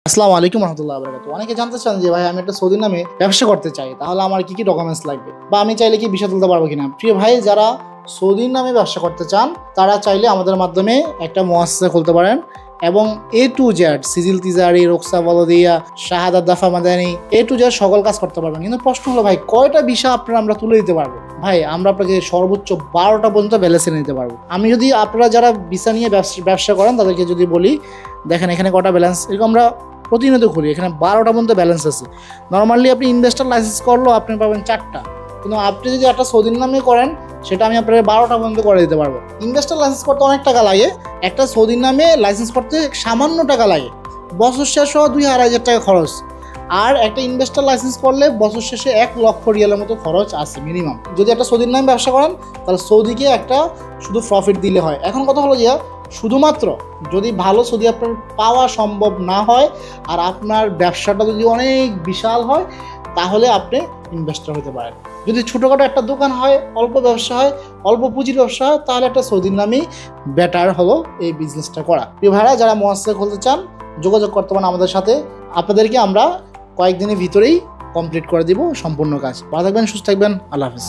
আসসালামু আলাইকুম রহমতুল্লাহ বারাকাতুহু। অনেকে জানতে চান যে ভাই আমি একটা সৌদি নামে ব্যবসা করতে চাই, তাহলে আমার কি কি ডকুমেন্টস লাগবে বা আমি চাইলে কি ভিসা তুলতে পারবো কিনা। প্রিয় ভাই, যারা সৌদির নামে ব্যবসা করতে চান তারা চাইলে আমাদের মাধ্যমে একটা মুআসসাসা খুলতে পারেন এবং A to Z Sijil তিজারি, রোকসা বলদিয়া, Shahadat দাফা Madani A to Z সকল কাজ করতে পারবেন। কিন্তু প্রশ্ন হলো ভাই, কয়টা ভিসা আমরা তুলে দিতে পারবো? ভাই আমরা আপনাকে সর্বোচ্চ 12টা পর্যন্ত ব্যালেন্স এনে দিতে পারবো। আমি যদি আপনারা যারা ভিসা নিয়ে ব্যবসা করেন তাদেরকে যদি বলি, দেখেন এখানে কটা ব্যালেন্স, এরকম আমরা প্রতিনিয়ত খুলি, এখানে 12টা পর্যন্ত ব্যালেন্স আছে। নর্মালি আপনি ইনভেস্টার লাইসেন্স করলেও আপনি পাবেন 4টা, কিন্তু আপনি যদি একটা সৌদির নামে করেন সেটা আমি আপনাকে 12টা পর্যন্ত করে দিতে পারবো। ইনভেস্টার লাইসেন্স করতে অনেক টাকা লাগে, একটা সৌদির নামে লাইসেন্স করতে সামান্য টাকা লাগে, বছর শেষ সহ 2-2,500 টাকা খরচ। আর একটা ইনভেস্টার লাইসেন্স করলে বছর শেষে 1 লক্ষ রিয়ালের মতো খরচ আছে মিনিমাম। যদি একটা সৌদির নামে ব্যবসা করেন তাহলে সৌদিকে একটা শুধু প্রফিট দিলে হয়। এখন কথা হলো যে শুধুমাত্র যদি ভালো সৌদি আপনার পাওয়া সম্ভব না হয় আর আপনার ব্যবসাটা যদি অনেক বিশাল হয় তাহলে আপনি ইনভেস্টর হতে পারেন। যদি ছোটোখাটো একটা দোকান হয়, অল্প ব্যবসা হয়, অল্প পুঁজির ব্যবসা হয়, তাহলে একটা সৌদির নামেই বেটার হলো এই বিজনেসটা করা। প্রিয় ভাইরা, যারা মুআসসাসা খুলতে চান যোগাযোগ করতে পারেন আমাদের সাথে, আপনাদেরকে আমরা কয়েকদিনের ভিতরেই কমপ্লিট করে দিব সম্পূর্ণ কাজ। ভালো থাকবেন, সুস্থ থাকবেন, আল্লাহ হাফেজ।